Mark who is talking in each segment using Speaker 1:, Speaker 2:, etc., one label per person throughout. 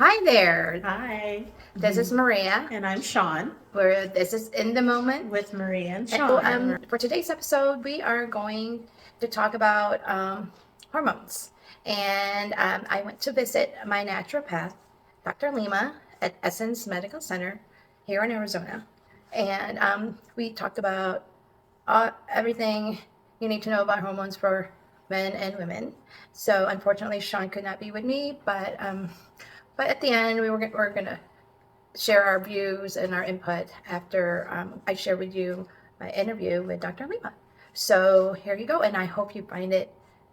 Speaker 1: Hi there.
Speaker 2: Hi.
Speaker 1: This is Maria.
Speaker 2: And I'm Sean
Speaker 1: This is In the Moment.
Speaker 2: with Maria and
Speaker 1: And
Speaker 2: Sean.
Speaker 1: for today's episode, we are going to talk about hormones. And I went to visit my naturopath, Dr. Lima, at Essence Medical Center here in Arizona. And we talked about everything you need to know about hormones for men and women. So unfortunately, Sean could not be with me, but at the end, we're going to share our views and our input after I share with you my interview with Dr. Lima. So here you go, and I hope you find it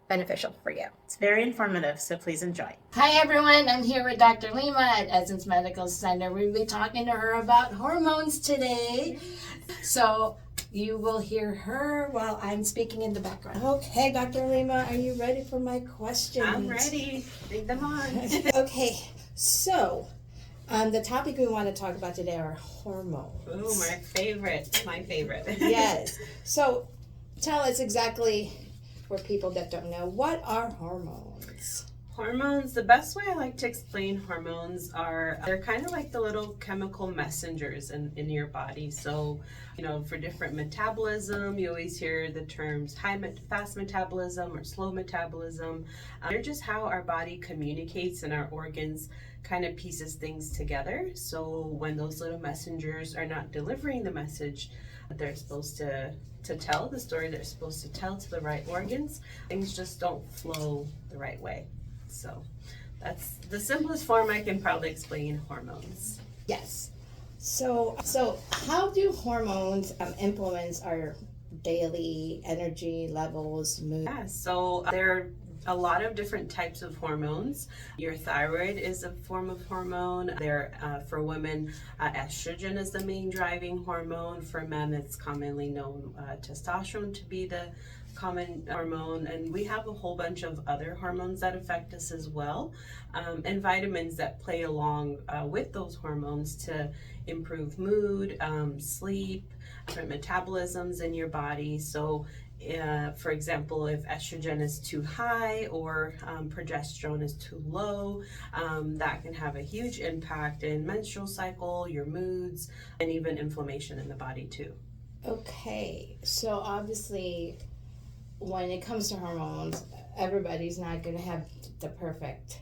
Speaker 1: beneficial for you.
Speaker 2: It's very informative, so please enjoy.
Speaker 1: Hi everyone, I'm here with Dr. Lima at Essence Medical Center. We'll be talking to her about hormones today. So you will hear her while I'm speaking in the background. Okay, Dr. Lima, are you ready for my questions?
Speaker 2: I'm ready. Bring them on.
Speaker 1: Okay, so the topic we want to talk about today are hormones.
Speaker 2: Ooh, my favorite. My favorite.
Speaker 1: Yes. So tell us exactly, for people that don't know, what are hormones?
Speaker 2: Hormones, the best way I like to explain hormones are, they're kind of like the little chemical messengers in your body. So, for different metabolism, you always hear the terms fast metabolism or slow metabolism. They're just how our body communicates and our organs kind of pieces things together. So when those little messengers are not delivering the message they're supposed to tell, the story they're supposed to tell to the right organs, things just don't flow the right way. So that's the simplest form I can probably explain hormones.
Speaker 1: Yes. So how do hormones influence our daily energy levels, mood?
Speaker 2: Yeah, so there are a lot of different types of hormones. Your thyroid is a form of hormone. For women, estrogen is the main driving hormone. For men, it's commonly known testosterone to be the common hormone, and we have a whole bunch of other hormones that affect us as well, and vitamins that play along with those hormones to improve mood, sleep, different metabolisms in your body. So for example, if estrogen is too high or progesterone is too low, that can have a huge impact in menstrual cycle, your moods, and even inflammation in the body too.
Speaker 1: Okay, so obviously when it comes to hormones, everybody's not going to have the perfect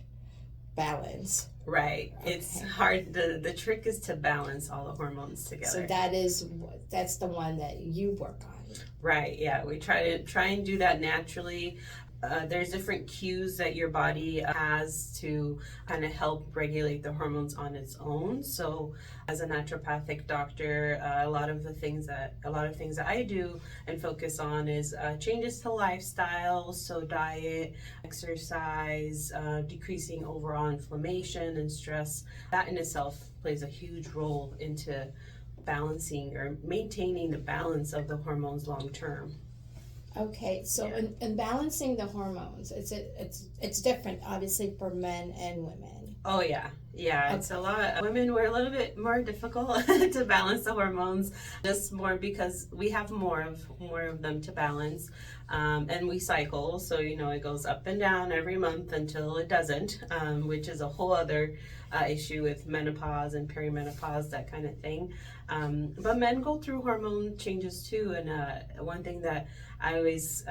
Speaker 1: balance.
Speaker 2: Right.
Speaker 1: Okay.
Speaker 2: It's hard. The trick is to balance all the hormones together.
Speaker 1: So that's the one that you work on.
Speaker 2: Right. Yeah. We try and do that naturally. There's different cues that your body has to kind of help regulate the hormones on its own. So as a naturopathic doctor, a lot of things that I do and focus on is changes to lifestyle. So diet, exercise, decreasing overall inflammation and stress. That in itself plays a huge role into balancing or maintaining the balance of the hormones long term.
Speaker 1: Okay, so in balancing the hormones, it's different obviously for men and women.
Speaker 2: Oh yeah. Okay. It's a lot. Women were a little bit more difficult to balance the hormones, just more because we have more of them to balance, and we cycle. So it goes up and down every month until it doesn't, which is a whole other issue with menopause and perimenopause, that kind of thing. But men go through hormone changes too, and one thing that I always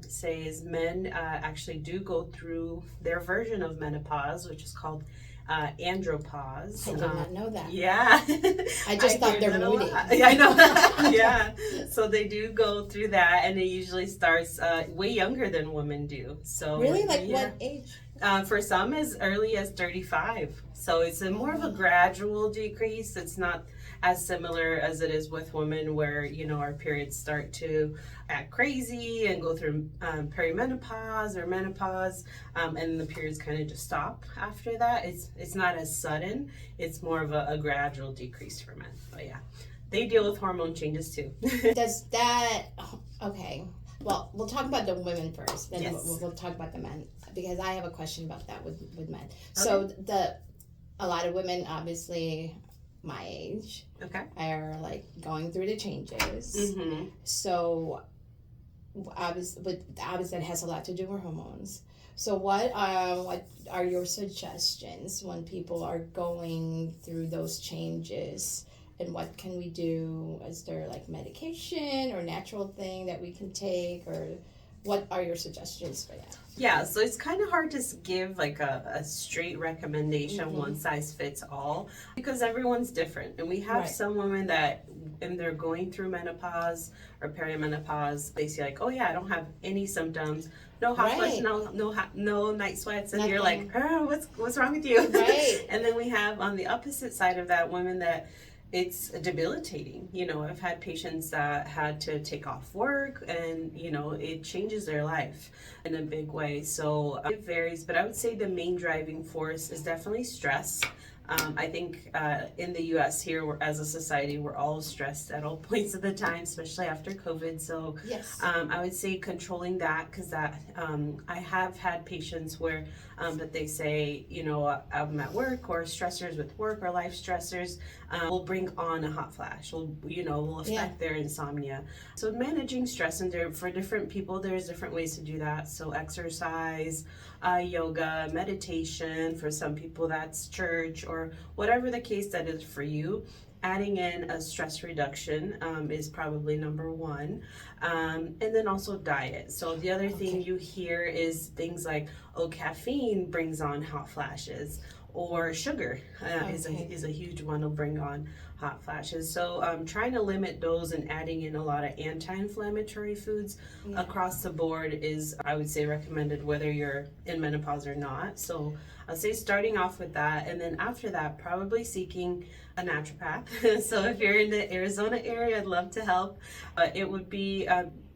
Speaker 2: say is men actually do go through their version of menopause, which is called andropause.
Speaker 1: I did not know that.
Speaker 2: Yeah.
Speaker 1: I just thought they're moody.
Speaker 2: Yeah, I know that. Yeah. So they do go through that, and it usually starts way younger than women do. So
Speaker 1: really? What age?
Speaker 2: For some as early as 35. So it's more of a gradual decrease. It's not as similar as it is with women where, our periods start to act crazy and go through perimenopause or menopause, and the periods kind of just stop after that. It's not as sudden. It's more of a gradual decrease for men. But yeah, they deal with hormone changes too.
Speaker 1: Does that, okay. Well, we'll talk about the women first, then
Speaker 2: yes.
Speaker 1: we'll talk about the men, because I have a question about that with men. Okay. So a lot of women, obviously my age, are going through the changes. Mm-hmm. So obviously it has a lot to do with hormones.
Speaker 3: So what are your suggestions when people are going through those changes? And what can we do? Is there like medication or natural thing that we can take, or what are your suggestions for that?
Speaker 2: Yeah, so it's kind of hard to give like a straight recommendation, one size fits all, because everyone's different. And we have
Speaker 3: Right.
Speaker 2: some women that, when they're going through menopause or perimenopause, they see like, oh yeah, I don't have any symptoms, no hot flush,
Speaker 3: Right.
Speaker 2: no night sweats, and you're like,
Speaker 3: Nothing.
Speaker 2: oh, what's wrong with you?
Speaker 3: Right.
Speaker 2: And then we have on the opposite side of that women that it's debilitating. I've had patients that had to take off work, and it changes their life in a big way. So it varies, but I would say the main driving force is definitely stress. I think in the US here, as a society, we're all stressed at all points of the time, especially after COVID. So
Speaker 3: Yes.
Speaker 2: I would say controlling that, because I have had patients where that they say, I'm at work, or stressors with work or life stressors will bring on a hot flash, will affect their insomnia. So managing stress, and for different people, there's different ways to do that. So exercise, yoga, meditation. For some people, that's church, or whatever the case that is for you. Adding in a stress reduction is probably number one. And then also diet. So the other thing you hear is things like, oh, caffeine brings on hot flashes, or sugar is a huge one to bring on hot flashes. So trying to limit those and adding in a lot of anti-inflammatory foods across the board is, I would say, recommended whether you're in menopause or not. So I'll say starting off with that, and then after that, probably seeking a naturopath. So if you're in the Arizona area, I'd love to help. But it would be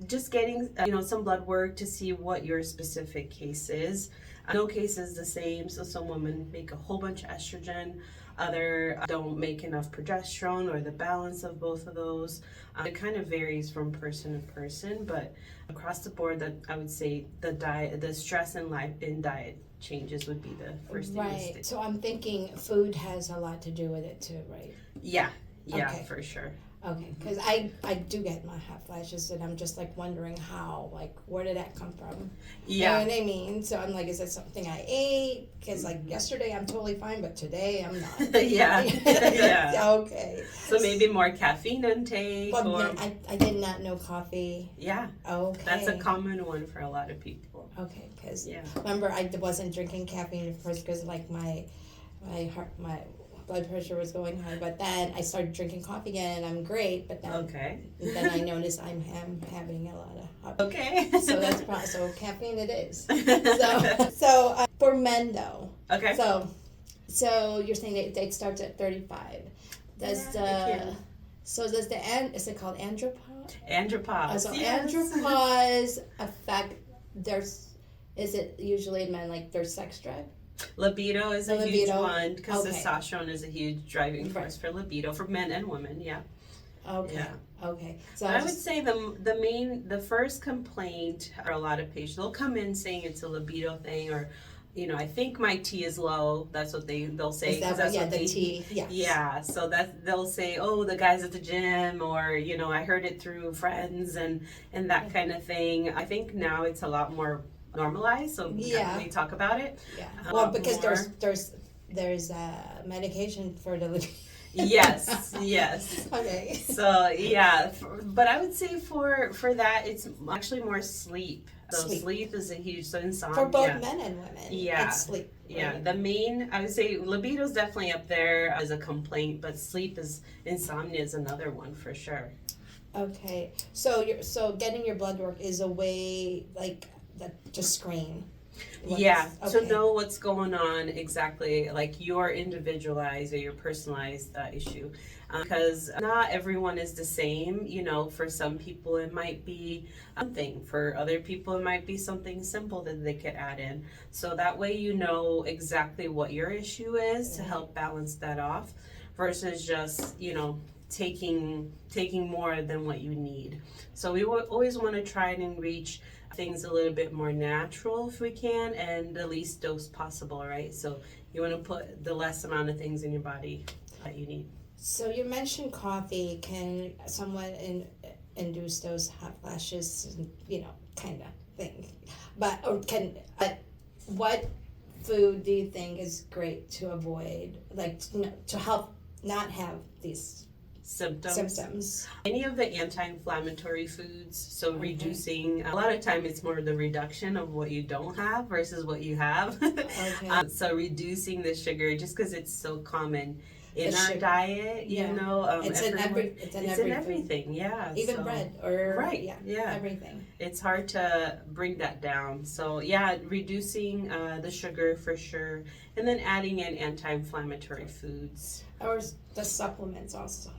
Speaker 2: just getting some blood work to see what your specific case is. No case is the same, so some women make a whole bunch of estrogen, other don't make enough progesterone, or the balance of both of those. It kind of varies from person to person, but across the board, that I would say the diet, the stress in life in diet changes would be the first thing.
Speaker 3: Right. So I'm thinking food has a lot to do with it too, right?
Speaker 2: Yeah,
Speaker 3: Okay.
Speaker 2: for sure.
Speaker 3: Okay, because I do get my hot flashes, and I'm just like wondering how, like, where did that come from?
Speaker 2: Yeah.
Speaker 3: You know what I mean? So I'm like, is it something I ate? Because like yesterday I'm totally fine, but today I'm not.
Speaker 2: Yeah.
Speaker 3: Okay.
Speaker 2: So maybe more caffeine intake,
Speaker 3: But
Speaker 2: or
Speaker 3: I did not know coffee.
Speaker 2: yeah,
Speaker 3: Okay.
Speaker 2: that's a common one for a lot of people.
Speaker 3: Okay, because
Speaker 2: Yeah.
Speaker 3: remember I wasn't drinking caffeine at first because like my blood pressure was going high, but then I started drinking coffee again, and I'm great. But then I noticed I'm having a lot of hot.
Speaker 2: Okay.
Speaker 3: So that's so caffeine it is. So for men though.
Speaker 2: Okay.
Speaker 3: So you're saying it starts at 35. Does does is it called andropause?
Speaker 2: Andropause.
Speaker 3: So
Speaker 2: Yes.
Speaker 3: andropause affect is it usually in men like their sex drive?
Speaker 2: Libido is a huge one, because
Speaker 3: Okay.
Speaker 2: testosterone is a huge driving force for libido for men and women. Yeah.
Speaker 3: Okay.
Speaker 2: Yeah.
Speaker 3: Okay. So
Speaker 2: I would say the first complaint for a lot of patients, they'll come in saying it's a libido thing, or I think my T is low. That's what they'll say.
Speaker 3: Is that
Speaker 2: that's
Speaker 3: what,
Speaker 2: what
Speaker 3: the
Speaker 2: they,
Speaker 3: T? Yes.
Speaker 2: Yeah, so that they'll say, oh, the guys at the gym, or I heard it through friends, and that kind of thing. I think now it's a lot more normalized, so we talk about it.
Speaker 3: Yeah. Well, because
Speaker 2: more.
Speaker 3: there's medication for the
Speaker 2: Yes.
Speaker 3: Okay.
Speaker 2: So yeah, but I would say for that, it's actually more sleep. So sleep is a huge, so insomnia.
Speaker 3: For both men and women.
Speaker 2: Yeah.
Speaker 3: It's sleep. Right?
Speaker 2: Yeah, the main, I would say libido is definitely up there as a complaint, but insomnia is another one for sure.
Speaker 3: Okay. So getting your blood work is a way like that to screen.
Speaker 2: To know what's going on exactly, like your individualized or your personalized issue, because not everyone is the same. For some people it might be something, for other people it might be something simple that they could add in, so that way exactly what your issue is to help balance that off, versus just taking more than what you need. So we always want to try and reach things a little bit more natural if we can, and the least dose possible, right? So you want to put the less amount of things in your body that you need.
Speaker 3: So you mentioned coffee can somewhat induce those hot flashes, kind of thing, but what food do you think is great to avoid, like to help not have these symptoms?
Speaker 2: Any of the anti-inflammatory foods, so reducing, a lot of time it's more the reduction of what you don't have versus what you have.
Speaker 3: Okay.
Speaker 2: So reducing the sugar, just because it's so common in
Speaker 3: The
Speaker 2: our
Speaker 3: sugar.
Speaker 2: diet,
Speaker 3: Yeah.
Speaker 2: you know,
Speaker 3: It's in
Speaker 2: it's in
Speaker 3: every food.
Speaker 2: everything, yeah.
Speaker 3: Even
Speaker 2: so,
Speaker 3: bread or
Speaker 2: right,
Speaker 3: yeah,
Speaker 2: yeah.
Speaker 3: everything.
Speaker 2: It's hard to bring that down. So yeah, reducing the sugar for sure, and then adding in anti-inflammatory foods.
Speaker 3: Or the supplements also help.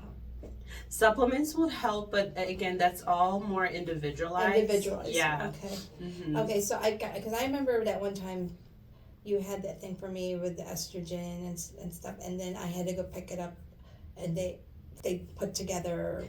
Speaker 2: Supplements would help, but again, that's all more individualized.
Speaker 3: Individualized.
Speaker 2: Yeah.
Speaker 3: Okay.
Speaker 2: Mm-hmm.
Speaker 3: Okay. So because I remember that one time you had that thing for me with the estrogen and stuff, and then I had to go pick it up, and they put together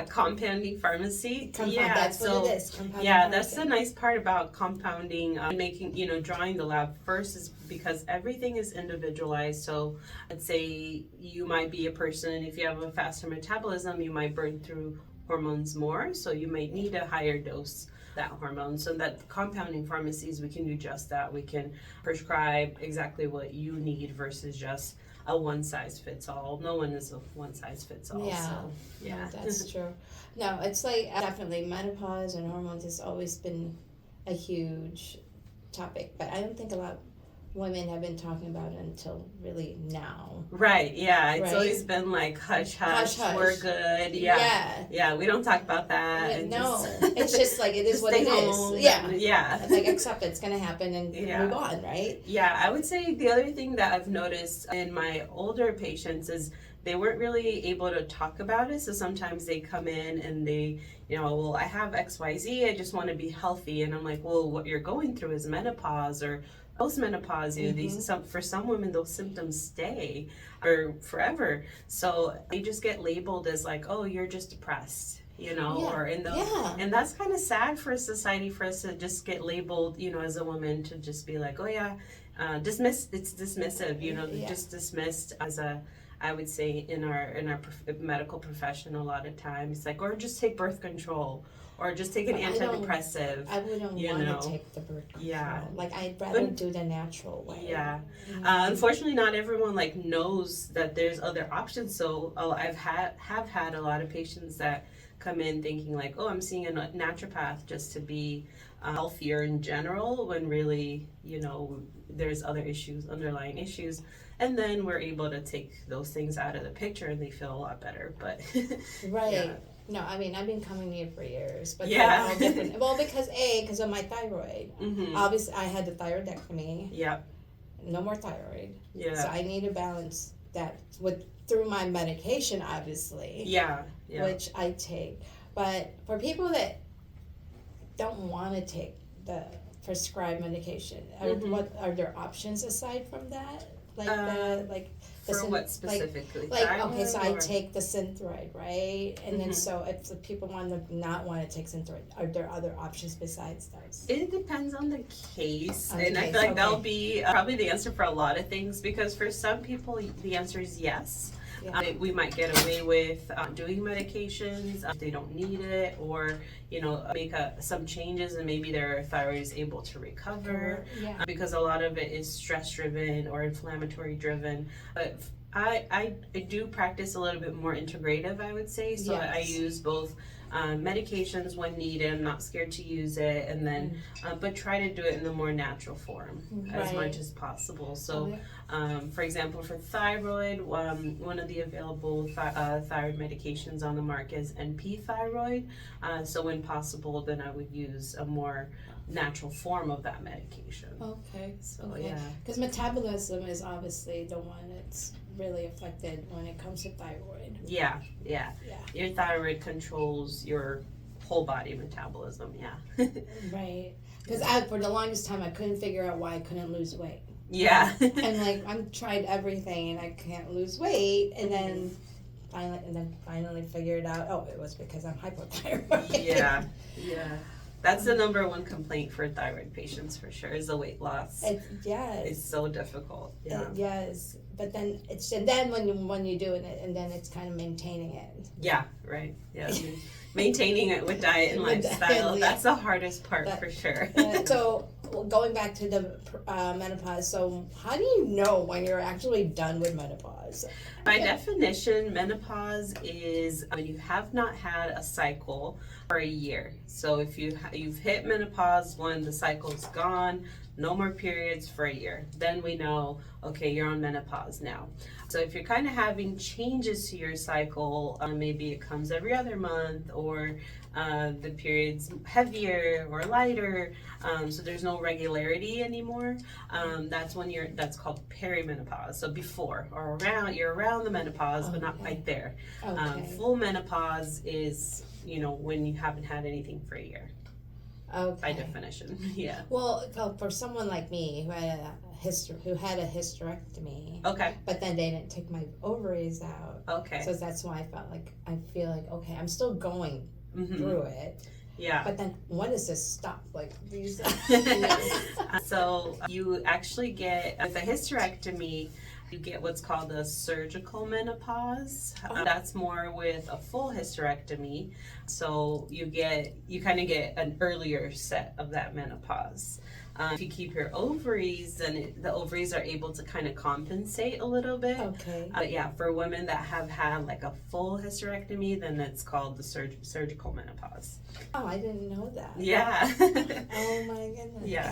Speaker 2: compounding pharmacy.
Speaker 3: That's
Speaker 2: so
Speaker 3: what it is. Compounding
Speaker 2: that's
Speaker 3: pharmacy.
Speaker 2: the nice part about compounding, making, drawing the lab first, is because everything is individualized. So I'd say you might be a person, if you have a faster metabolism, you might burn through hormones more, so you might need a higher dose that hormone. So that compounding pharmacies, we can do just that. We can prescribe exactly what you need versus just a one size fits all. No one is a one size fits all.
Speaker 3: Yeah,
Speaker 2: so, yeah.
Speaker 3: That's true. No, it's like definitely menopause and hormones has always been a huge topic, but I don't think a lot of women have been talking about it until really now.
Speaker 2: Right, yeah. It's
Speaker 3: Right?
Speaker 2: always been like hush,
Speaker 3: Hush, hush.
Speaker 2: we're good. Yeah, we don't talk about that.
Speaker 3: Yeah,
Speaker 2: and
Speaker 3: no,
Speaker 2: just
Speaker 3: it's just like it is
Speaker 2: just
Speaker 3: what
Speaker 2: stay
Speaker 3: it
Speaker 2: home
Speaker 3: is. Yeah.
Speaker 2: and- yeah.
Speaker 3: It's like accept it's gonna happen and
Speaker 2: Yeah.
Speaker 3: move on, right?
Speaker 2: Yeah, I would say the other thing that I've noticed in my older patients is they weren't really able to talk about it. So sometimes they come in and they, well, I have XYZ, I just want to be healthy. And I'm like, well, what you're going through is menopause or postmenopause. For some women, those symptoms stay or forever. So they just get labeled as like, oh, you're just depressed. Or and that's kind of sad for society, for us to just get labeled, as a woman, to just be like, oh yeah, it's dismissive, just dismissed as I would say in our medical profession a lot of times, like, or just take birth control, or just take an antidepressive.
Speaker 3: I wouldn't want to take the birth control.
Speaker 2: Yeah.
Speaker 3: Like I'd rather do the natural way.
Speaker 2: Yeah. Unfortunately, not everyone knows that there's other options. So have had a lot of patients that come in thinking like, oh, I'm seeing a naturopath just to be healthier in general, when really, there's other underlying issues. And then we're able to take those things out of the picture and they feel a lot better. But
Speaker 3: right.
Speaker 2: Yeah.
Speaker 3: No, I mean, I've been coming here for years, but
Speaker 2: yeah,
Speaker 3: they're all different. Well, because of my thyroid.
Speaker 2: Mm-hmm.
Speaker 3: Obviously, I had the thyroidectomy.
Speaker 2: Yep.
Speaker 3: No more thyroid.
Speaker 2: Yeah.
Speaker 3: So I need to balance that through my medication, obviously.
Speaker 2: Yeah.
Speaker 3: Which I take. But for people that don't want to take the prescribed medication, what are there options aside from that?
Speaker 2: For what specifically?
Speaker 3: Okay, so I
Speaker 2: or?
Speaker 3: take the Synthroid, right? And then so if the people want to not want to take Synthroid, are there other options besides those?
Speaker 2: It depends on the case, I feel like
Speaker 3: okay.
Speaker 2: that'll be probably the answer for a lot of things, because for some people the answer is yes.
Speaker 3: Yeah.
Speaker 2: We might get away with doing medications if they don't need it, or make some changes and maybe their thyroid is able to recover, because a lot of it is stress driven or inflammatory driven. But I do practice a little bit more integrative, I would say. So I use both medications when needed. I'm not scared to use it, and then but try to do it in the more natural form as much as possible. So for example, for thyroid, one of the available thyroid medications on the market is NP thyroid. So when possible, then I would use a more natural form of that medication.
Speaker 3: Okay.
Speaker 2: So
Speaker 3: because metabolism is obviously the one that's really affected when it comes to thyroid.
Speaker 2: Yeah. Your thyroid controls your whole body metabolism.
Speaker 3: Right. Because for the longest time I couldn't figure out why I couldn't lose weight.
Speaker 2: Yeah.
Speaker 3: And I've tried everything and I can't lose weight, and then finally figured out, it was because I'm hypothyroid.
Speaker 2: Yeah. That's the number one complaint for thyroid patients, for sure, is the weight loss. It's so difficult.
Speaker 3: Yes, but then when you do it, and then it's kind of maintaining it.
Speaker 2: Yeah, right. Yeah, maintaining it with diet and lifestyle. That's the hardest part, for sure.
Speaker 3: So going back to the menopause, so how do you know when you're actually done with menopause?
Speaker 2: By definition, menopause is when you have not had a cycle for a year. So if you've hit menopause when the cycle's gone, no more periods for a year, then we know, okay, you're on menopause now. So if you're kind of having changes to your cycle, maybe it comes every other month, or the period's heavier or lighter, so there's no regularity anymore. That's when that's called perimenopause. So before or around, you're around the menopause, but not quite there.
Speaker 3: Okay.
Speaker 2: Full menopause is, when you haven't had anything for a year.
Speaker 3: Okay.
Speaker 2: By definition, yeah.
Speaker 3: Well, for someone like me who had a hysterectomy,
Speaker 2: Okay.
Speaker 3: but then they didn't take my ovaries out.
Speaker 2: Okay.
Speaker 3: So that's why I feel like okay, I'm still going through it.
Speaker 2: Yeah.
Speaker 3: But then when does this stop? Like these.
Speaker 2: So you actually get, with a hysterectomy, you get what's called a surgical menopause. That's more with a full hysterectomy. So you kind of get an earlier set of that menopause. If you keep your ovaries, then the ovaries are able to kind of compensate a little bit.
Speaker 3: Okay.
Speaker 2: But yeah, for women that have had like a full hysterectomy, then it's called the surgical menopause.
Speaker 3: Oh, I didn't know that.
Speaker 2: Yeah.
Speaker 3: Oh my goodness.
Speaker 2: Yeah.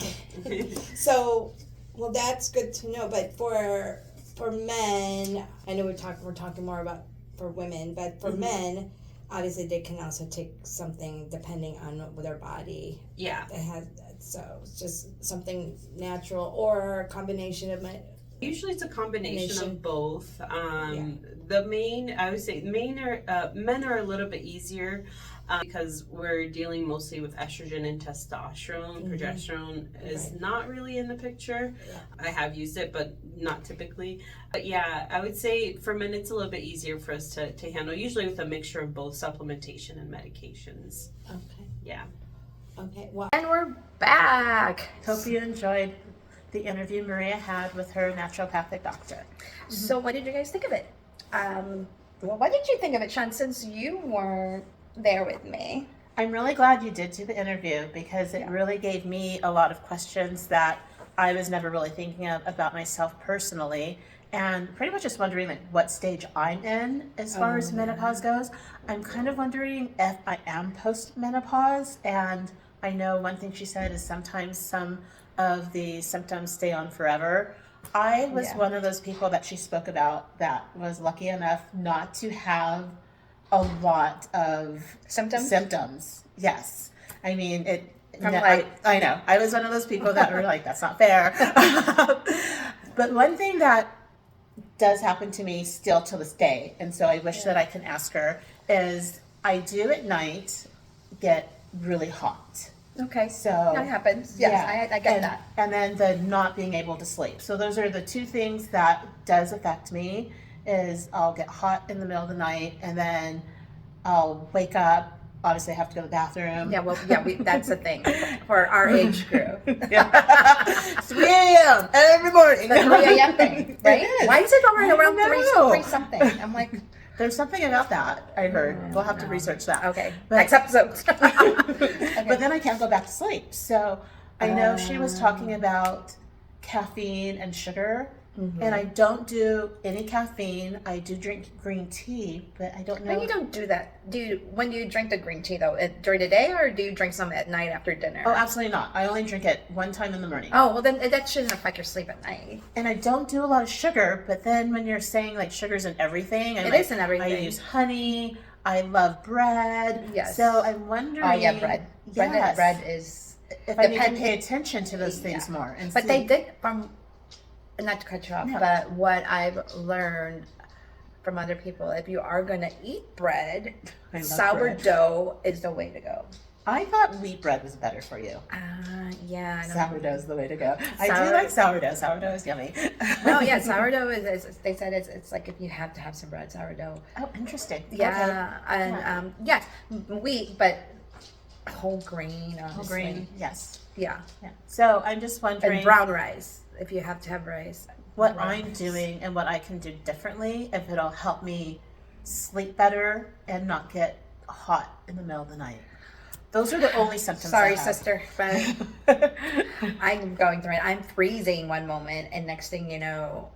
Speaker 3: So, well, that's good to know. But for men, I know we're talking more about for women, but for men, obviously they can also take something depending on their body.
Speaker 2: Yeah.
Speaker 3: It has, so it's just something natural or a combination of
Speaker 2: Usually it's a combination of both. The main, I would say, men are a little bit easier because we're dealing mostly with estrogen and testosterone. Progesterone is not really in the picture.
Speaker 3: Yeah.
Speaker 2: I have used it, but not typically. But yeah, I would say for men it's a little bit easier for us to handle, usually with a mixture of both supplementation and medications.
Speaker 3: Okay.
Speaker 2: Yeah.
Speaker 3: Okay. Well,
Speaker 1: And we're back.
Speaker 4: Hope you enjoyed the interview Maria had with her naturopathic doctor.
Speaker 1: So what did you guys think of it? Well, what did you think of it, Sean, since you weren't there with me?
Speaker 4: I'm really glad you did do the interview because it really gave me a lot of questions that I was never really thinking of about myself personally, and pretty much just wondering like what stage I'm in as far as menopause goes. I'm kind of wondering if I am post-menopause, and I know one thing she said is sometimes some of the symptoms stay on forever. I was one of those people that she spoke about that was lucky enough not to have a lot of symptoms. Yes. I mean, I know. I was one of those people that were like, that's not fair. But one thing that does happen to me still to this day, and so I wish that I can ask her, is I do at night get really hot.
Speaker 1: Okay,
Speaker 4: So
Speaker 1: that happens. Yes, I get that.
Speaker 4: And then the not being able to sleep. So those are the two things that does affect me. Is I'll get hot in the middle of the night, and then I'll wake up. Obviously, I have to go to the bathroom.
Speaker 1: Yeah, well, that's the thing for our age group.
Speaker 4: 3 a.m. every morning.
Speaker 1: The 3 a.m. thing, right?
Speaker 4: It is.
Speaker 1: Why is it already around
Speaker 4: know.
Speaker 1: 3 something? I'm like,
Speaker 4: There's something about that I heard. We'll have to research that.
Speaker 1: okay,
Speaker 4: But-
Speaker 1: next episode.
Speaker 4: But then I can't go back to sleep. So I know she was talking about caffeine and sugar. And I don't do any caffeine. I do drink green tea, but I don't know.
Speaker 1: No, you don't do that. When do you drink the green tea though? During the day, or do you drink some at night after dinner?
Speaker 4: Oh, absolutely not. I only drink it one time in the morning.
Speaker 1: Oh, well then that shouldn't affect your sleep at night.
Speaker 4: And I don't do a lot of sugar, but then when you're saying like sugar's in everything,
Speaker 1: It is in everything.
Speaker 4: I use honey. I love bread.
Speaker 1: Yes.
Speaker 4: So I'm wondering.
Speaker 1: Oh yeah, bread.
Speaker 4: Yes.
Speaker 1: Bread is.
Speaker 4: If I need to pay attention to those things more. And
Speaker 1: But
Speaker 4: see.
Speaker 1: they did not to cut you off, but what I've learned from other people, if you are going to eat bread,
Speaker 4: I love
Speaker 1: sourdough is the way to go.
Speaker 4: I thought wheat bread was better for you.
Speaker 1: Yeah.
Speaker 4: Sourdough is the way to go. I do like sourdough. Sourdough is yummy.
Speaker 1: No, yeah, sourdough is they said it's like if you have to have some bread, sourdough.
Speaker 4: Oh, interesting.
Speaker 1: Yeah, and wheat, but whole grain.
Speaker 4: Whole
Speaker 1: Obviously.
Speaker 4: grain. Yes.
Speaker 1: Yeah,
Speaker 4: Yeah. So I'm just wondering
Speaker 1: and brown rice if you have to have rice.
Speaker 4: what
Speaker 1: Brown
Speaker 4: I'm
Speaker 1: rice.
Speaker 4: doing and what I can do differently, if it'll help me sleep better and not get hot in the middle of the night. Those are the only symptoms.
Speaker 1: Sorry,
Speaker 4: I have.
Speaker 1: sister, but I'm going through it. I'm freezing one moment, and next thing you know,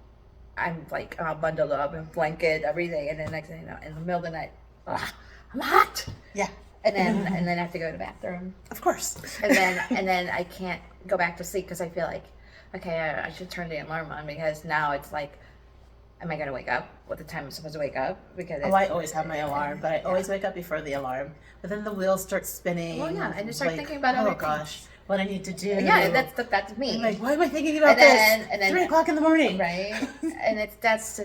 Speaker 1: I'm like bundled up in blanket, everything, and then next thing you know, in the middle of the night, ugh, I'm hot.
Speaker 4: Yeah.
Speaker 1: And then I have to go to the bathroom,
Speaker 4: Of course.
Speaker 1: and then I can't go back to sleep because I feel like, okay, I should turn the alarm on because now it's like, am I gonna wake up? What the time I'm supposed to wake up? Because
Speaker 4: Oh, I always have my alarm, but I always wake up before the alarm. But then the wheels start spinning.
Speaker 1: Well, yeah, and you start
Speaker 4: like,
Speaker 1: thinking about
Speaker 4: oh
Speaker 1: other
Speaker 4: gosh, what I need to do.
Speaker 1: yeah, that's me.
Speaker 4: I'm like, why am I thinking about
Speaker 1: And then
Speaker 4: 3 o'clock in the morning?
Speaker 1: right? And that's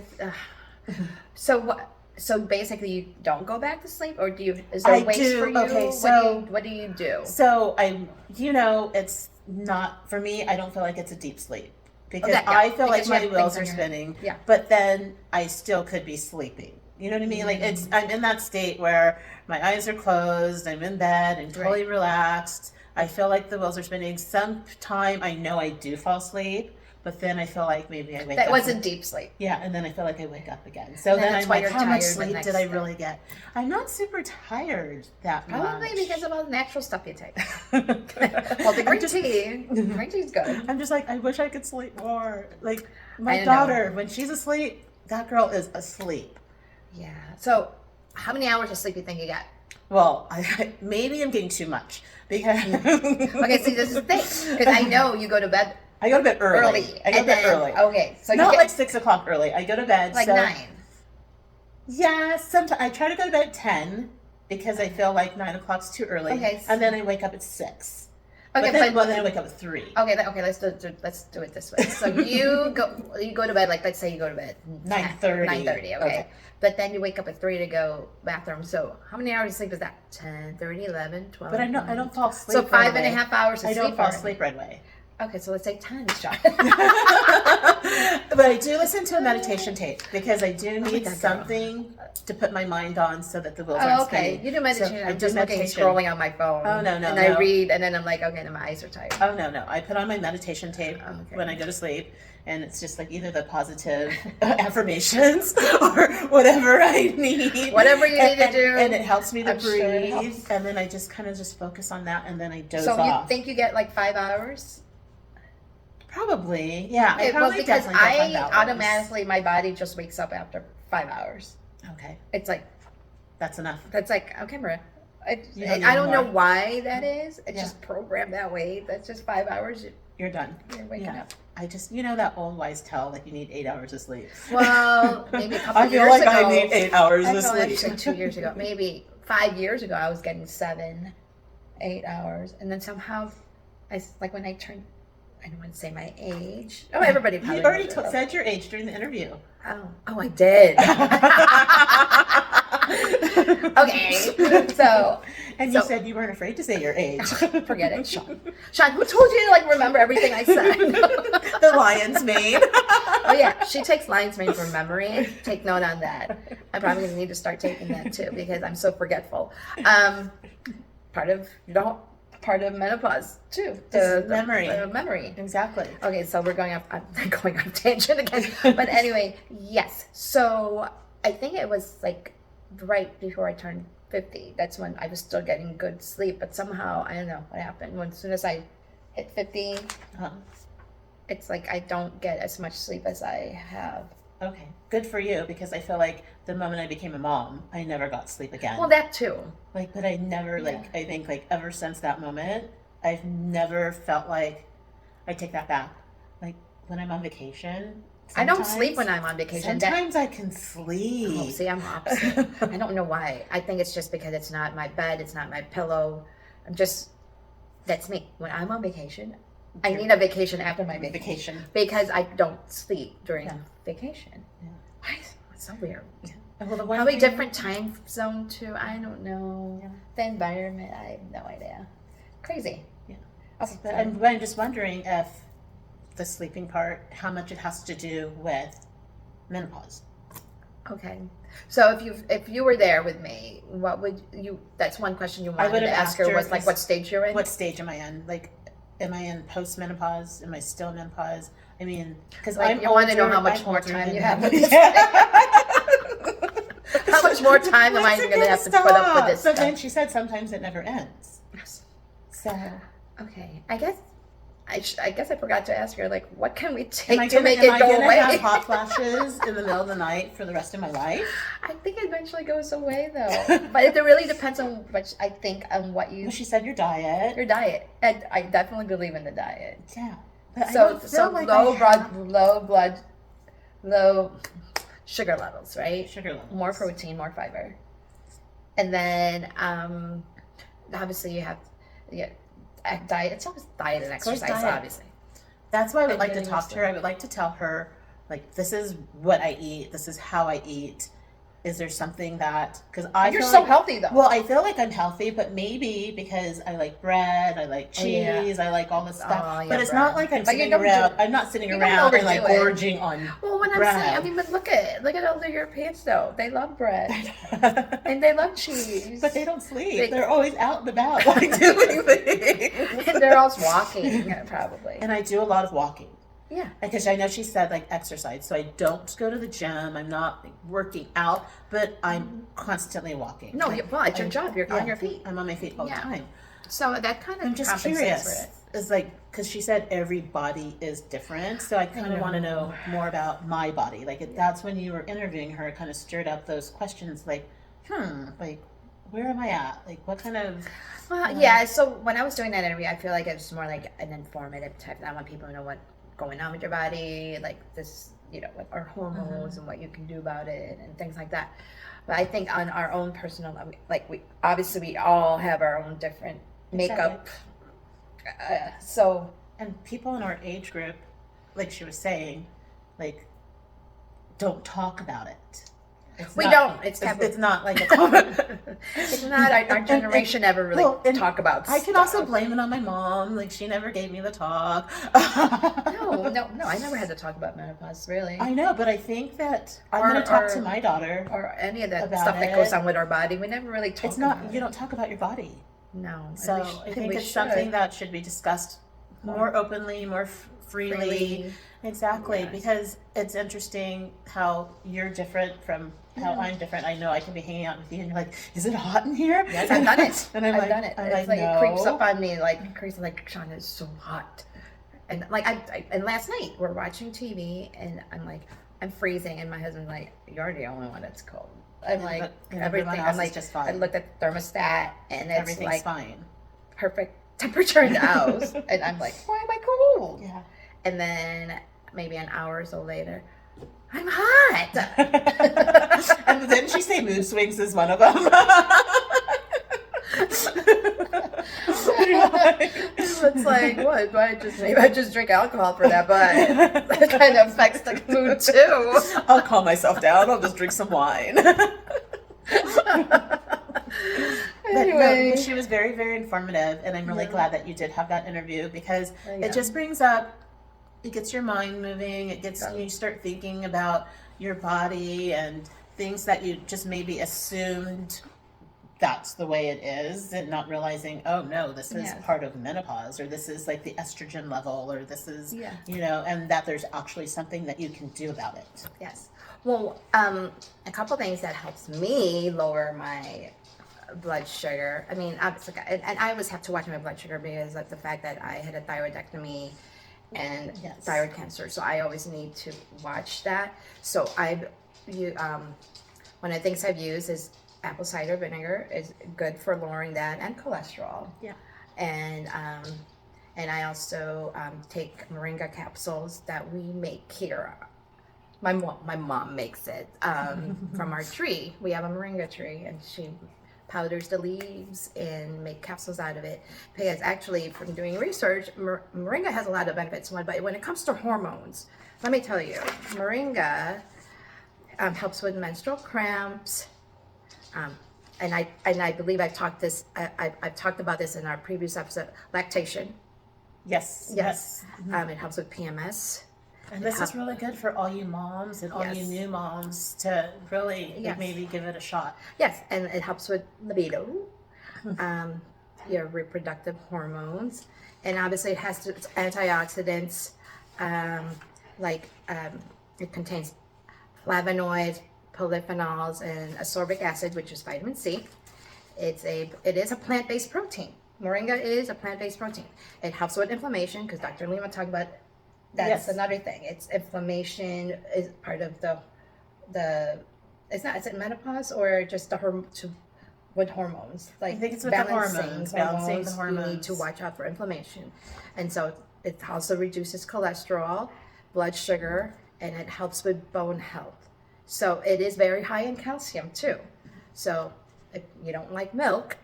Speaker 1: so what? So basically, you don't go back to sleep, or do you? Is there
Speaker 4: I
Speaker 1: ways
Speaker 4: do.
Speaker 1: for you?
Speaker 4: Okay, so-
Speaker 1: what do you do?
Speaker 4: So it's not for me. I don't feel like it's a deep sleep because
Speaker 1: yeah,
Speaker 4: I feel like
Speaker 1: because you
Speaker 4: my
Speaker 1: have
Speaker 4: wheels
Speaker 1: things
Speaker 4: are
Speaker 1: on your head.
Speaker 4: spinning.
Speaker 1: Yeah.
Speaker 4: But then I still could be sleeping. You know what I mean? Like I'm in that state where my eyes are closed. I'm in bed. I'm totally relaxed. I feel like the wheels are spinning. Sometime I know I do fall asleep, but then I feel like maybe I wake up.
Speaker 1: That wasn't deep sleep.
Speaker 4: Yeah, and then I feel like I wake up again. So
Speaker 1: And
Speaker 4: then
Speaker 1: that's
Speaker 4: I'm
Speaker 1: why
Speaker 4: like,
Speaker 1: you're
Speaker 4: how much
Speaker 1: tired the
Speaker 4: sleep
Speaker 1: next
Speaker 4: did I
Speaker 1: day.
Speaker 4: really get? I'm not super tired that much.
Speaker 1: Probably because of all the natural stuff you take. Well, the green tea's good.
Speaker 4: I'm just like, I wish I could sleep more. Like
Speaker 1: I
Speaker 4: my
Speaker 1: know.
Speaker 4: daughter, when she's asleep, that girl is asleep.
Speaker 1: Yeah. So, how many hours of sleep do you think you get?
Speaker 4: Well, maybe I'm getting too much because
Speaker 1: Okay, see, this is the thing because I know you go to bed
Speaker 4: I go to bed early. I go to
Speaker 1: and
Speaker 4: bed
Speaker 1: then-
Speaker 4: early.
Speaker 1: Okay, so
Speaker 4: Not
Speaker 1: you
Speaker 4: like
Speaker 1: get
Speaker 4: 6 o'clock early. I go to bed
Speaker 1: like
Speaker 4: so,
Speaker 1: 9.
Speaker 4: Yeah, sometimes I try to go to bed at 10 because I feel like 9 o'clock's too early.
Speaker 1: Okay.
Speaker 4: And then I wake up at 6.
Speaker 1: Okay,
Speaker 4: But then I wake up at 3.
Speaker 1: Okay, let's do it this way. So you go to bed, like let's say you go to bed
Speaker 4: 9:30.
Speaker 1: 9:30. Okay. But then you wake up at 3 to go bathroom. So how many hours of sleep is that? 10, 30, 11, 12.
Speaker 4: But I don't fall asleep.
Speaker 1: So
Speaker 4: right
Speaker 1: 5.5
Speaker 4: away.
Speaker 1: hours of
Speaker 4: I
Speaker 1: sleep.
Speaker 4: don't fall
Speaker 1: already.
Speaker 4: asleep right away.
Speaker 1: Okay, so let's say 10, Sean.
Speaker 4: But I do listen to a meditation tape because I do need
Speaker 1: God, girl.
Speaker 4: something to put my mind on so that the wheels aren't
Speaker 1: Oh, okay.
Speaker 4: spinning.
Speaker 1: You do meditation.
Speaker 4: So I
Speaker 1: I'm
Speaker 4: do
Speaker 1: just looking,
Speaker 4: meditation.
Speaker 1: scrolling on my phone.
Speaker 4: Oh, no,
Speaker 1: And
Speaker 4: no.
Speaker 1: I read, and then I'm like, okay, then my eyes are tired.
Speaker 4: Oh no, I put on my meditation tape
Speaker 1: Okay.
Speaker 4: when I go to sleep, and it's just like either the positive affirmations or whatever I need.
Speaker 1: Whatever you need to do.
Speaker 4: and it helps me to
Speaker 1: I'm sure it
Speaker 4: breathe.
Speaker 1: helps.
Speaker 4: And then I just kind of just focus on that, and then I doze
Speaker 1: So you
Speaker 4: off.
Speaker 1: think you get like 5 hours?
Speaker 4: Probably, yeah. I
Speaker 1: Well,
Speaker 4: probably
Speaker 1: because
Speaker 4: definitely get 5
Speaker 1: I
Speaker 4: hours.
Speaker 1: automatically, my body just wakes up after 5 hours.
Speaker 4: Okay,
Speaker 1: It's like,
Speaker 4: that's enough.
Speaker 1: that's like, okay, Maria.
Speaker 4: You don't
Speaker 1: I
Speaker 4: need
Speaker 1: don't know
Speaker 4: more.
Speaker 1: why that is. It's
Speaker 4: Yeah.
Speaker 1: just programmed that way. That's just 5 hours.
Speaker 4: You're done.
Speaker 1: You're waking
Speaker 4: Yeah.
Speaker 1: up.
Speaker 4: I just, that old wise tale, like you need 8 hours of sleep.
Speaker 1: Well, maybe a couple
Speaker 4: I feel
Speaker 1: years
Speaker 4: like
Speaker 1: ago.
Speaker 4: I need 8 hours
Speaker 1: I
Speaker 4: of
Speaker 1: feel
Speaker 4: sleep.
Speaker 1: actually 2 years ago, maybe 5 years ago, I was getting 7, 8 hours, and then somehow, like when I turned, I don't want to say my age. Oh, everybody probably
Speaker 4: You already
Speaker 1: knows it.
Speaker 4: said your age during the interview.
Speaker 1: Oh, I did. Okay, so
Speaker 4: And you said you weren't afraid to say your age.
Speaker 1: forget it, Sean. Sean, who told you to like remember everything I said?
Speaker 4: The lion's mane.
Speaker 1: Oh yeah, she takes lion's mane from memory. Take note on that. I'm probably gonna need to start taking that too because I'm so forgetful. Part of menopause too.
Speaker 4: Is memory.
Speaker 1: Memory.
Speaker 4: Exactly.
Speaker 1: Okay, so we're going off. I'm going off tangent again. But anyway, yes. So I think it was like right before I turned 50. That's when I was still getting good sleep, but somehow I don't know what happened. As soon as I hit 50, it's like I don't get as much sleep as I have.
Speaker 4: Okay. Good for you because I feel like the moment I became a mom, I never got sleep again.
Speaker 1: Well, that too.
Speaker 4: But I never I think ever since that moment, I've never felt like I take that back. Like when I'm on vacation,
Speaker 1: I don't
Speaker 4: sometimes-
Speaker 1: sleep when I'm on vacation.
Speaker 4: Sometimes I can sleep.
Speaker 1: Oh, see, I'm opposite. I don't know why. I think it's just because it's not my bed, it's not my pillow. That's me. When I'm on vacation, I need a vacation after my vacation. Because I don't sleep during vacation.
Speaker 4: Yeah.
Speaker 1: Why? It's so weird.
Speaker 4: Well, the one
Speaker 1: Probably
Speaker 4: thing-
Speaker 1: different time zone too. I don't know.
Speaker 4: Yeah.
Speaker 1: The environment, I have no idea. Crazy.
Speaker 4: Yeah.
Speaker 1: Okay.
Speaker 4: But I'm just wondering if the sleeping part, how much it has to do with menopause.
Speaker 1: Okay. So if you were there with me, what would you? That's one question you wanted
Speaker 4: would
Speaker 1: to
Speaker 4: have
Speaker 1: ask her
Speaker 4: asked her
Speaker 1: was like
Speaker 4: is-
Speaker 1: what stage you're in.
Speaker 4: What stage am I in? Like, am I in post-menopause? Am I still in menopause? I mean, because
Speaker 1: Like, you wanna know how much
Speaker 4: I'm
Speaker 1: more
Speaker 4: older
Speaker 1: time
Speaker 4: than
Speaker 1: you have
Speaker 4: them.
Speaker 1: with this. How much more time am I
Speaker 4: When's it
Speaker 1: going to
Speaker 4: gonna
Speaker 1: have to put up with
Speaker 4: stop?
Speaker 1: this
Speaker 4: But
Speaker 1: stuff?
Speaker 4: then she said sometimes it never ends. So,
Speaker 1: Okay, I guess I forgot to ask her, like, what can we
Speaker 4: am
Speaker 1: take
Speaker 4: I
Speaker 1: to
Speaker 4: gonna,
Speaker 1: make
Speaker 4: am
Speaker 1: it
Speaker 4: I
Speaker 1: go
Speaker 4: gonna
Speaker 1: away?
Speaker 4: have hot flashes in the middle of the night for the rest of my life?
Speaker 1: I think it eventually goes away though, but it really depends on what I think on what
Speaker 4: Well, she said your diet.
Speaker 1: your diet, and I definitely believe in the diet.
Speaker 4: Yeah. But I
Speaker 1: So
Speaker 4: don't
Speaker 1: so
Speaker 4: feel like
Speaker 1: low sugar levels, right?
Speaker 4: sugar levels.
Speaker 1: More protein, more fiber, and then obviously you have diet. It's always diet and
Speaker 4: course,
Speaker 1: exercise,
Speaker 4: diet.
Speaker 1: obviously.
Speaker 4: That's why I would
Speaker 1: And
Speaker 4: like to
Speaker 1: getting
Speaker 4: talk
Speaker 1: used
Speaker 4: to
Speaker 1: to
Speaker 4: her.
Speaker 1: it.
Speaker 4: I would like to tell her, like, this is what I eat. This is how I eat. Is there something that, because I
Speaker 1: You're
Speaker 4: feel
Speaker 1: so
Speaker 4: like,
Speaker 1: healthy though.
Speaker 4: well, I feel like I'm healthy, but maybe because I like bread, I like
Speaker 1: Oh, yeah.
Speaker 4: cheese, I like all this stuff.
Speaker 1: Oh, yeah,
Speaker 4: but it's
Speaker 1: bread.
Speaker 4: not like I'm
Speaker 1: But you
Speaker 4: sitting
Speaker 1: don't
Speaker 4: around.
Speaker 1: do-
Speaker 4: I'm not sitting
Speaker 1: you don't
Speaker 4: around and like
Speaker 1: overdo it.
Speaker 4: gorging on
Speaker 1: Well, when I'm
Speaker 4: bread.
Speaker 1: saying, I mean, but look at all the Europeans though. They love bread and they love cheese,
Speaker 4: But they don't sleep.
Speaker 1: They-
Speaker 4: They're always out and about, like doing things.
Speaker 1: and they're always walking probably.
Speaker 4: And I do a lot of walking.
Speaker 1: Yeah.
Speaker 4: Because I know she said like exercise, so I don't go to the gym. I'm not like, working out, but I'm constantly walking.
Speaker 1: No,
Speaker 4: Like,
Speaker 1: well, it's your
Speaker 4: I'm-
Speaker 1: job. You're
Speaker 4: yeah,
Speaker 1: on your feet.
Speaker 4: I'm on my feet all
Speaker 1: Yeah.
Speaker 4: the time.
Speaker 1: So that kind of
Speaker 4: I'm just
Speaker 1: compensates
Speaker 4: curious.
Speaker 1: for it.
Speaker 4: It's like because she said every body is different, so I kind of want to know more about my body. Like that's when you were interviewing her, it kind of stirred up those questions. Like, like where am I at? Like what kind of
Speaker 1: Well, yeah. So when I was doing that interview, I feel like it was more like an informative type. I want people to know what's going on with your body, like this, what are hormones and what you can do about it and things like that. But I think on our own personal, like we all have our own different makeup. So
Speaker 4: and people in our age group, like she was saying, like don't talk about it.
Speaker 1: we don't. It's taboo.
Speaker 4: It's not like a common.
Speaker 1: It's not. Our generation never really talk about.
Speaker 4: I can also blame it on my mom. Like she never gave me the talk.
Speaker 1: No. I never had to talk about menopause really,
Speaker 4: I know, but I think that I'm
Speaker 1: Or-
Speaker 4: going to talk
Speaker 1: or-
Speaker 4: to my daughter.
Speaker 1: or any of that
Speaker 4: About
Speaker 1: stuff that
Speaker 4: it.
Speaker 1: goes on with our body. We never really talk.
Speaker 4: It's not.
Speaker 1: about
Speaker 4: You
Speaker 1: it.
Speaker 4: don't talk about your body.
Speaker 1: No.
Speaker 4: So
Speaker 1: and
Speaker 4: I think
Speaker 1: we
Speaker 4: it's
Speaker 1: should.
Speaker 4: something that should be discussed more openly, more freely.
Speaker 1: Freely.
Speaker 4: Exactly,
Speaker 1: Yeah.
Speaker 4: because it's interesting how you're different from how I'm different. I know I can be hanging out with you, and you're like, "Is it hot in here?"
Speaker 1: Yes, I've done it.
Speaker 4: And I'm
Speaker 1: I've
Speaker 4: like,
Speaker 1: done it.
Speaker 4: I'm
Speaker 1: It's
Speaker 4: like,
Speaker 1: it creeps
Speaker 4: no.
Speaker 1: up on me, like crazy. Like Sean, it's so hot, and like and last night we're watching TV, and I'm like, I'm freezing, and my husband's like, "You're the only one that's cold." I'm like,
Speaker 4: but
Speaker 1: everything.
Speaker 4: everyone else
Speaker 1: I'm
Speaker 4: is
Speaker 1: like,
Speaker 4: just
Speaker 1: I
Speaker 4: fine.
Speaker 1: looked at the thermostat, and it's
Speaker 4: Everything's
Speaker 1: like
Speaker 4: fine.
Speaker 1: perfect temperature in the house, and I'm like, why am I cold?
Speaker 4: Yeah.
Speaker 1: And then maybe an hour or so later, I'm hot.
Speaker 4: And didn't she say mood swings is one of them?
Speaker 1: It's like, what? Maybe I just drink alcohol for that, but that kind of affects the mood too.
Speaker 4: I'll calm myself down. I'll just drink some wine. But
Speaker 1: Anyway.
Speaker 4: no, she was very, very informative, and I'm really
Speaker 1: Yeah.
Speaker 4: glad that you did have that interview because
Speaker 1: Yeah.
Speaker 4: it just brings up, it gets your mind moving. It gets
Speaker 1: Yeah.
Speaker 4: you start thinking about your body and things that you just maybe assumed that's the way it is, and not realizing, oh no, this is
Speaker 1: Yes.
Speaker 4: part of menopause, or this is like the estrogen level, or this is,
Speaker 1: Yeah.
Speaker 4: and that there's actually something that you can do about it.
Speaker 1: Yes. Well, a couple things that helps me lower my blood sugar. I mean, obviously, and I always have to watch my blood sugar because of the fact that I had a thyroidectomy and
Speaker 4: Yes.
Speaker 1: thyroid cancer, so I always need to watch that. So one of the things I've used is apple cider vinegar is good for lowering that and cholesterol.
Speaker 4: Yeah.
Speaker 1: And I also take moringa capsules that we make here. My mom makes it from our tree. We have a moringa tree, and she powders the leaves and make capsules out of it. Because actually, from doing research, moringa has a lot of benefits. But when it comes to hormones, let me tell you, moringa helps with menstrual cramps. And I believe I've talked about this in our previous episode. Lactation.
Speaker 4: Yes.
Speaker 1: Yes. It helps with PMS.
Speaker 4: And this is really good for all you moms and all you
Speaker 1: Yes.
Speaker 4: new moms to really
Speaker 1: Yes.
Speaker 4: maybe give it a shot.
Speaker 1: Yes, and it helps with libido, your reproductive hormones, and obviously it has its antioxidants. It contains flavonoids, polyphenols, and ascorbic acid, which is vitamin C. It is a plant-based protein, Moringa is a plant-based protein. It helps with inflammation because Dr. Lima talked about that's
Speaker 4: Yes.
Speaker 1: another thing. It's inflammation is part of the it's not, is it menopause or just with hormones? Like
Speaker 4: I think it's with the hormones, balancing the
Speaker 1: You need
Speaker 4: hormones.
Speaker 1: to watch out for inflammation. And so it also reduces cholesterol, blood sugar, and it helps with bone health. So it is very high in calcium too. So if you don't like milk,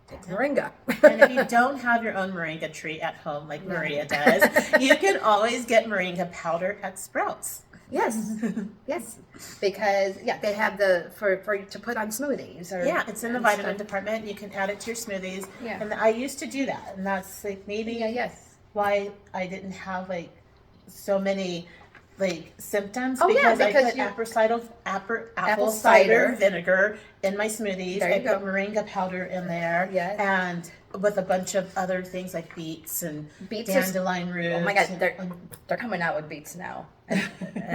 Speaker 1: take moringa.
Speaker 4: And if you don't have your own moringa tree at home like Maria does, you can always get moringa powder at Sprouts.
Speaker 1: Yes, yes, because they have for to put on smoothies or
Speaker 4: Yeah, it's in the
Speaker 1: and
Speaker 4: vitamin
Speaker 1: stuff.
Speaker 4: department. You can add it to your smoothies.
Speaker 1: Yeah.
Speaker 4: And I used to do that, and that's like maybe
Speaker 1: Yes.
Speaker 4: why I didn't have like so many like symptoms
Speaker 1: Oh, yeah,
Speaker 4: because I
Speaker 1: because
Speaker 4: put
Speaker 1: you-
Speaker 4: apple cider vinegar in my smoothies.
Speaker 1: There you
Speaker 4: I
Speaker 1: go.
Speaker 4: put moringa powder in there.
Speaker 1: Yes.
Speaker 4: And with a bunch of other things like beets and
Speaker 1: Beets is-
Speaker 4: dandelion roots.
Speaker 1: Oh my God,
Speaker 4: and-
Speaker 1: they're coming out with beets now, and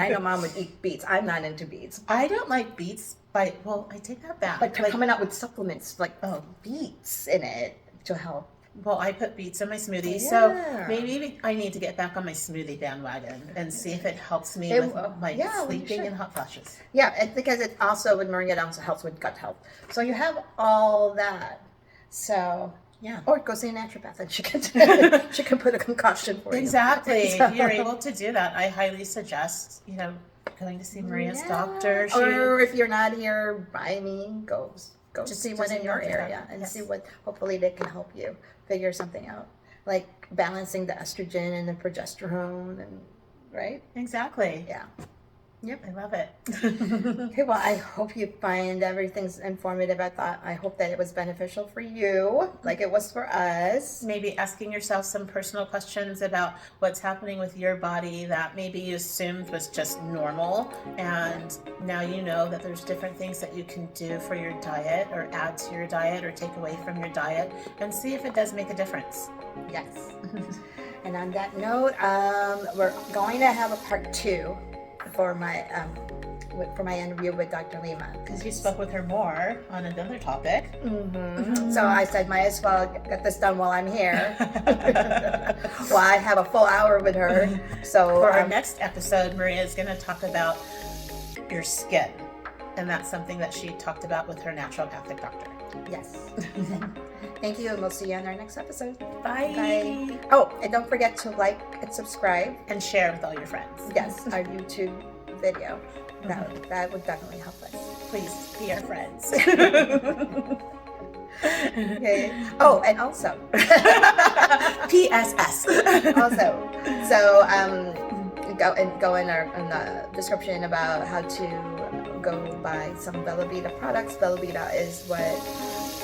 Speaker 1: I know Mom would eat beets. I'm not into beets,
Speaker 4: I don't like beets, but well, I take that back.
Speaker 1: but they're
Speaker 4: Like,
Speaker 1: coming out with supplements like beets in it to help.
Speaker 4: well, I put beets in my smoothies,
Speaker 1: Yeah.
Speaker 4: so maybe I need to get back on my smoothie bandwagon and see if it helps me
Speaker 1: It
Speaker 4: with
Speaker 1: will.
Speaker 4: my
Speaker 1: Yeah, well, you
Speaker 4: sleeping
Speaker 1: should.
Speaker 4: and hot flashes.
Speaker 1: Yeah, and because it also with moringa, it also helps with gut health. So you have all that. So
Speaker 4: Yeah.
Speaker 1: or go see a naturopath and she can she can put a concoction for you.
Speaker 4: Exactly.
Speaker 1: So-
Speaker 4: If you're able to do that, I highly suggest, going to see Maria's
Speaker 1: Yeah.
Speaker 4: doctor.
Speaker 1: Or if you're not here by me, go
Speaker 4: Just-
Speaker 1: see one
Speaker 4: just
Speaker 1: in your
Speaker 4: look it up.
Speaker 1: area and
Speaker 4: Yes.
Speaker 1: see what hopefully they can help you figure something out. Like balancing the estrogen and the progesterone and right?
Speaker 4: Exactly.
Speaker 1: Yeah.
Speaker 4: I love it.
Speaker 1: Okay, well I hope you find everything's informative. I hope that it was beneficial for you, like it was for us.
Speaker 4: Maybe asking yourself some personal questions about what's happening with your body that maybe you assumed was just normal, and now you know that there's different things that you can do for your diet or add to your diet or take away from your diet and see if it does make a difference.
Speaker 1: Yes. And on that note, we're going to have a part 2 for my interview with Dr. Lima.
Speaker 4: Because you spoke with her more on another topic.
Speaker 1: So I said, might as well get this done while I'm here. Well, I have a full hour with her. So
Speaker 4: For our next episode, Maria is going to talk about your skin. And that's something that she talked about with her naturopathic doctor.
Speaker 1: yes. Thank you, and we'll see you on our next episode.
Speaker 4: Bye.
Speaker 1: Bye. Oh, and don't forget to like and subscribe.
Speaker 4: And share with all your friends.
Speaker 1: Yes, our YouTube video. That would definitely help us.
Speaker 4: Please be our friends.
Speaker 1: Okay. Oh, and also,
Speaker 4: PSS.
Speaker 1: go in the description about how to go buy some Bella Vita products. Bella Vita is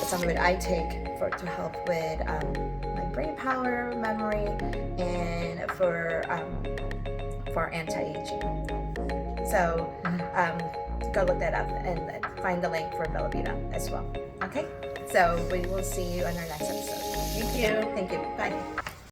Speaker 1: some of it I take to help with my brain power, memory, and for anti-aging. So go look that up and find the link for Bella Vita as well. Okay. So we will see you on our next episode.
Speaker 4: Thank you.
Speaker 1: Thank you. Bye.